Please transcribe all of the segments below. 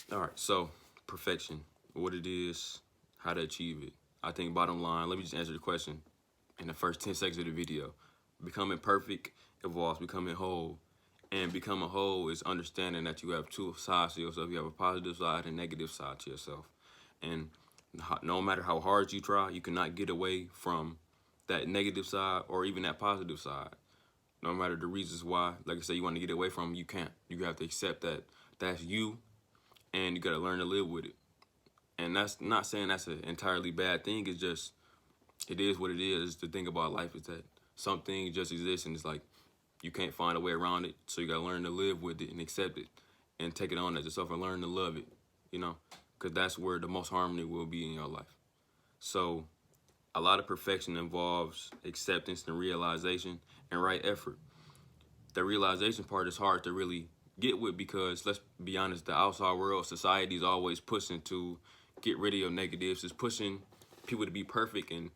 All right, so perfection, what it is, how to achieve it. I think bottom line, let me just answer the question in the first 10 seconds of the video. Becoming perfect involves becoming whole. And becoming whole is understanding that you have two sides to yourself. You have a positive side and a negative side to yourself. And no matter how hard you try, you cannot get away from that negative side or even that positive side. No matter the reasons why, like I said, you want to get away from, you can't. You have to accept that that's you, and you got to learn to live with it. And that's not saying that's an entirely bad thing. It's just, it is what it is. The thing about life is that some things just exist, and it's like you can't find a way around it. So you got to learn to live with it and accept it and take it on as yourself and learn to love it, you know, because that's where the most harmony will be in your life. So a lot of perfection involves acceptance and realization and right effort. The realization part is hard to really get with because, let's be honest, the outside world, society is always pushing to get rid of your negatives. It's pushing people to be perfect and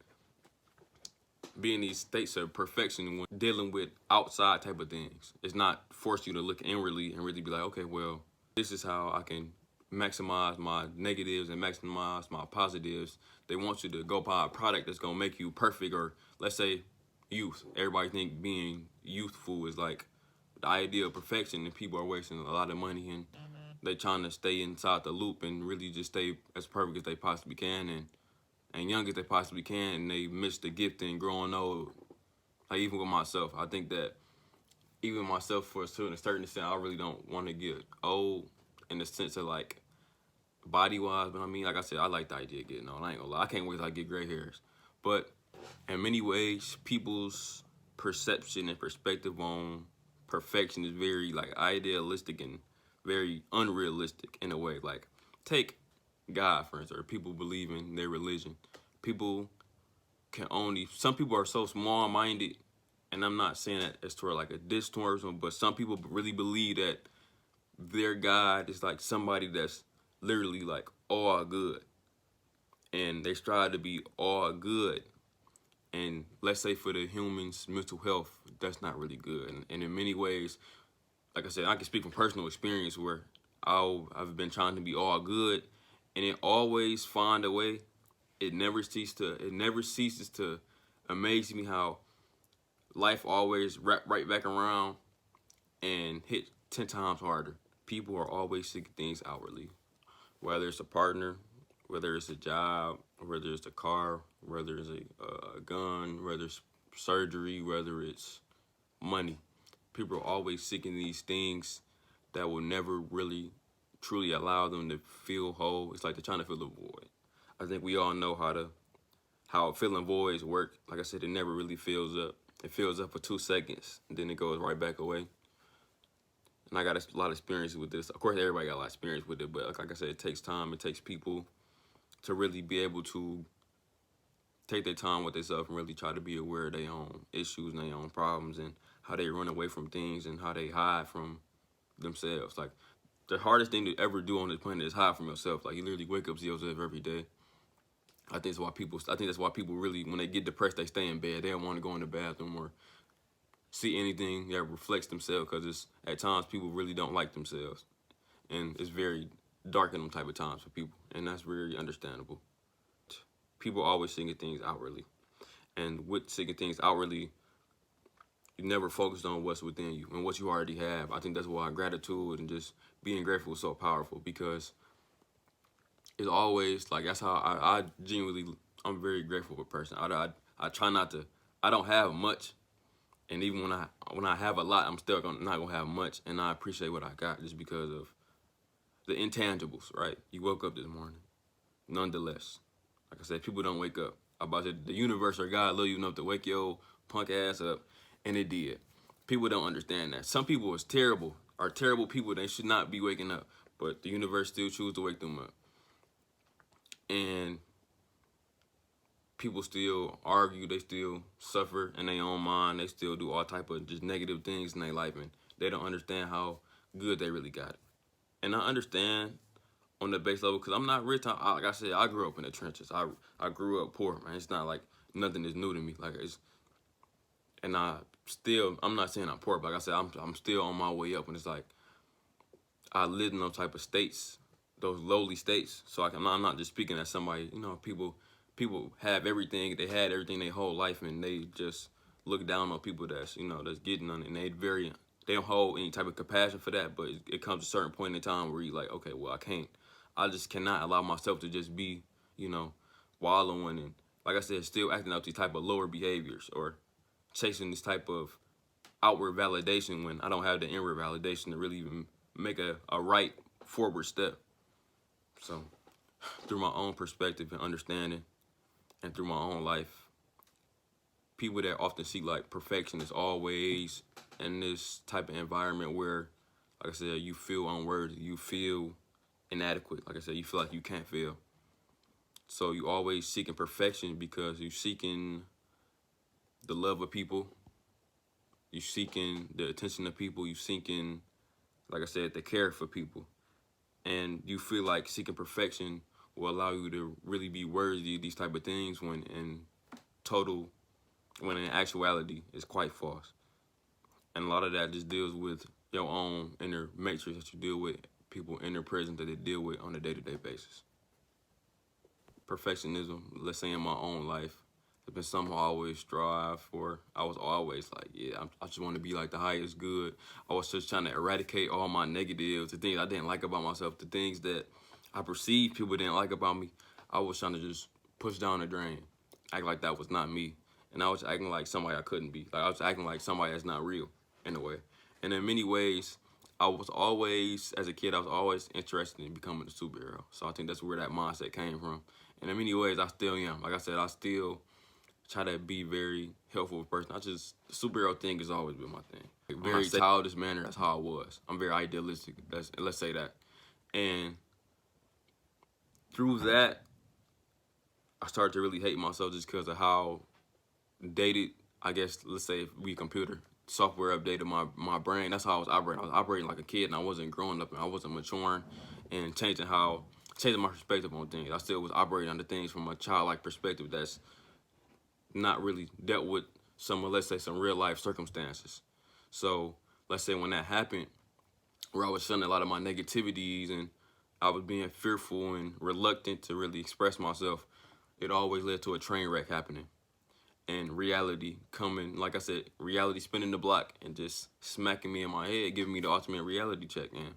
be in these states of perfection when dealing with outside type of things. It's not force you to look inwardly and really be like, okay, well, this is how I can maximize my negatives and maximize my positives. They want you to go buy a product that's gonna make you perfect, or let's say youth. Everybody think being youthful is like the idea of perfection, and people are wasting a lot of money and they trying to stay inside the loop and really just stay as perfect as they possibly can and young as they possibly can, and they miss the gift in growing old. Like even with myself, I think that even myself, for a certain extent, I really don't want to get old in the sense of like body wise, but I mean, like I said, I like the idea of getting old. I ain't gonna lie, I can't wait till I get gray hairs. But in many ways, people's perception and perspective on perfection is very like idealistic and very unrealistic in a way. Like take God, for instance, or people believe in their religion. People can only, some people are so small-minded, and I'm not saying that as toward like a diss towards them, but some people really believe that their God is like somebody that's literally like all good, and they strive to be all good. And let's say for the human's mental health, that's not really good. And in many ways, like I said, I can speak from personal experience where I've been trying to be all good, and it always find a way. It never ceases to amaze me how life always wrap right back around and hit 10 times harder. People are always seeking things outwardly, whether it's a partner, whether it's a job, whether it's a car, whether it's a gun, whether it's surgery, whether it's money. People are always seeking these things that will never really truly allow them to feel whole. It's like they're trying to fill a void. I think we all know how filling voids work. Like I said, it never really fills up. It fills up for 2 seconds, and then it goes right back away. And I got a lot of experience with this. Of course, everybody got a lot of experience with it, but like I said, it takes time. It takes people to really be able to take their time with themselves and really try to be aware of their own issues and their own problems and how they run away from things and how they hide from themselves. Like, the hardest thing to ever do on this planet is hide from yourself. Like, you literally wake up to yourself every day. I think that's why people really, when they get depressed, they stay in bed. They don't want to go in the bathroom or see anything that reflects themselves, because it's at times people really don't like themselves, and it's very dark in them type of times for people, and that's very understandable. People always seeking things outwardly, and with seeking things outwardly, you never focused on what's within you and what you already have. I think that's why gratitude and just being grateful is so powerful, because it's always like, that's how I genuinely, I'm a very grateful for a person. I try not to, I don't have much, and even when I have a lot, I'm still not gonna have much, and I appreciate what I got just because of the intangibles, right? You woke up this morning, nonetheless. Like I said, people don't wake up. About the universe or God love you enough to wake your punk ass up, and it did. People don't understand that. Some people are terrible people. They should not be waking up, but the universe still chooses to wake them up. And people still argue, they still suffer in their own mind, they still do all type of just negative things in their life, and they don't understand how good they really got it. And I understand on the base level, because I'm not rich. Like I said, I grew up in the trenches. I grew up poor, man. It's not like nothing is new to me. Like, it's, and I'm not saying I'm poor, but like I said, I'm still on my way up, and it's like I lived in those type of states those lowly states. So I'm not just speaking as somebody, people have everything, they had everything their whole life, and they just look down on people that's, that's getting on it, and they don't hold any type of compassion for that. But it comes to a certain point in time where you're like, okay, well, I just cannot allow myself to just be, wallowing and, like I said, still acting out these type of lower behaviors or chasing this type of outward validation when I don't have the inward validation to really even make a right forward step. So through my own perspective and understanding and through my own life, people that often seek like perfection is always in this type of environment where, like I said, you feel unworthy, you feel inadequate. Like I said, you feel like you can't fail. So you always seeking perfection because you seeking the love of people, you seeking the attention of people, you seeking, like I said, the care for people. And you feel like seeking perfection will allow you to really be worthy of these type of things when in actuality it's quite false. And a lot of that just deals with your own inner matrix that you deal with, people inner prison that they deal with on a day-to-day basis. Perfectionism, let's say in my own life, has been something I always strive for. I was always like, I just want to be like the highest good. I was just trying to eradicate all my negatives, the things I didn't like about myself, the things that I perceived people didn't like about me. I was trying to just push down the drain, act like that was not me. And I was acting like somebody I couldn't be. Like I was acting like somebody that's not real, in a way. And in many ways, as a kid, I was always interested in becoming a superhero. So I think that's where that mindset came from. And in many ways, I still am. Like I said, I still try to be very helpful person. The superhero thing has always been my thing. Very childish manner, that's how I was. I'm very idealistic, let's say that. And through that, I started to really hate myself just because of how dated, I guess, let's say if we computer software updated my brain. That's how I was operating. I was operating like a kid, and I wasn't growing up, and I wasn't maturing and changing my perspective on things. I still was operating on the things from a childlike perspective that's not really dealt with let's say some real life circumstances. So let's say when that happened, where I was shunning a lot of my negativities and I was being fearful and reluctant to really express myself, it always led to a train wreck happening. And reality coming, like I said, reality spinning the block and just smacking me in my head, giving me the ultimate reality check. And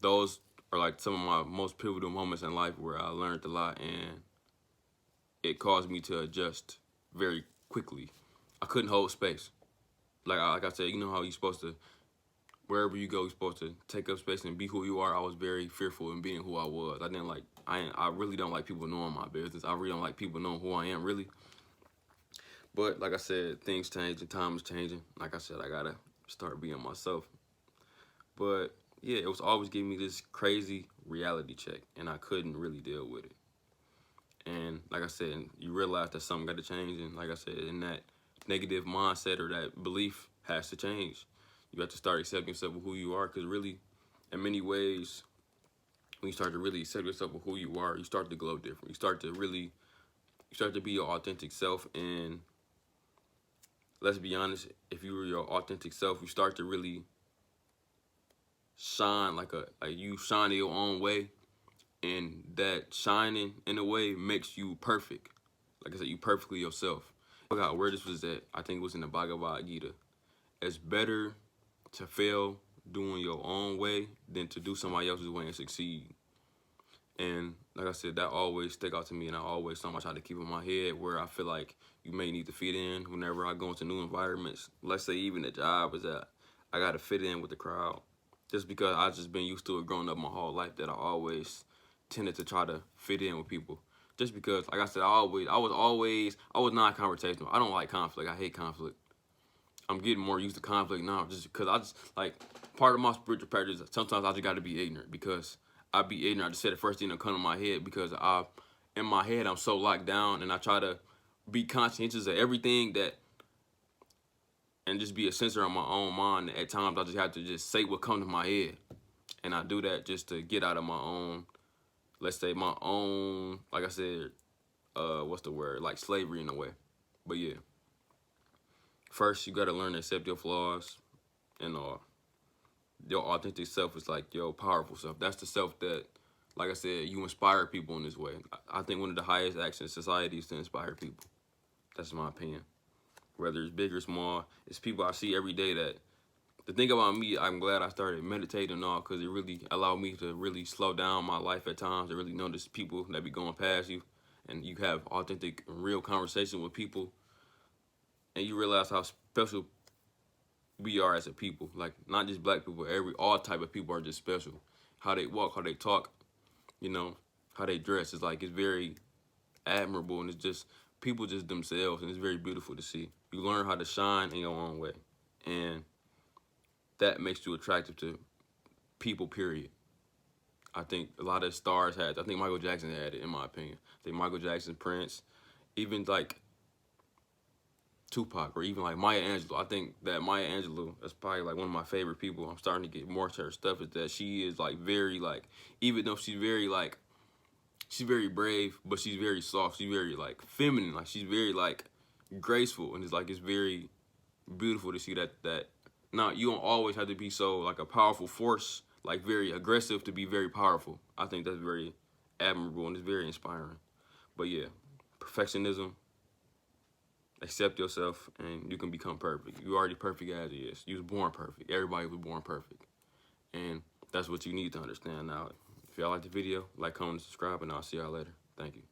those are like some of my most pivotal moments in life where I learned a lot, and it caused me to adjust very quickly. I couldn't hold space. Like I said, you know how you're supposed to, wherever you go, you're supposed to take up space and be who you are. I was very fearful in being who I was. I really don't like people knowing my business. I really don't like people knowing who I am, really. But like I said, things change and time is changing. Like I said, I gotta start being myself. But yeah, it was always giving me this crazy reality check, and I couldn't really deal with it. And like I said, you realize that something got to change. And like I said, in that negative mindset or that belief has to change. You have to start accepting yourself for who you are, because really, in many ways, when you start to really accept yourself for who you are, you start to glow different. You start to be your authentic self. And let's be honest, if you were your authentic self, you start to really shine you shine in your own way. And that shining, in a way, makes you perfect. Like I said, you perfectly yourself. I forgot where this was at. I think it was in the Bhagavad Gita. It's better to fail doing your own way than to do somebody else's way and succeed. And like I said, that always stuck out to me, and I always try to keep in my head where I feel like you may need to fit in whenever I go into new environments. Let's say even the job is that I got to fit in with the crowd. Just because I've just been used to it growing up my whole life, that I always tended to try to fit in with people. Just because, like I said, I was non-confrontational. I don't like conflict. I hate conflict. I'm getting more used to conflict now, just because part of my spiritual practice, sometimes I just got to be ignorant, because I be ignorant. I just say the first thing that comes to my head, because in my head, I'm so locked down, and I try to be conscientious of everything and just be a censor on my own mind. At times, I just have to just say what comes to my head, and I do that just to get out of my own, let's say my own, like I said, like slavery in a way. But yeah, first you gotta learn to accept your flaws and all. your authentic self is like your powerful self. That's the self that, like I said, you inspire people in this way. I think one of the highest acts in society is to inspire people. That's my opinion. Whether it's big or small, it's people I see every day that, the thing about me, I'm glad I started meditating and all, because it really allowed me to really slow down my life at times, to really notice people that be going past you, and you have authentic, real conversation with people, and you realize how special we are as a people. Like, not just black people, all type of people are just special. How they walk, how they talk, you know, how they dress. It's like, it's very admirable, and it's just, people just themselves, and it's very beautiful to see. You learn how to shine in your own way, and that makes you attractive to people, period. I think a lot of stars had, I think Michael Jackson had it, in my opinion. I think Michael Jackson, Prince, even like Tupac, or even like Maya Angelou. I think that Maya Angelou is probably like one of my favorite people. I'm starting to get more to her stuff, is that she is like very like, even though she's very like, she's very brave, but she's very soft. She's very like feminine. Like, she's very like graceful, and it's like, it's very beautiful to see that now you don't always have to be so like a powerful force, like very aggressive, to be very powerful. I think that's very admirable, and it's very inspiring. But yeah, perfectionism, accept yourself, and you can become perfect. You're already perfect as is. You was born perfect. Everybody was born perfect. And that's what you need to understand now. If y'all like the video, like, comment, subscribe, and I'll see y'all later. Thank you.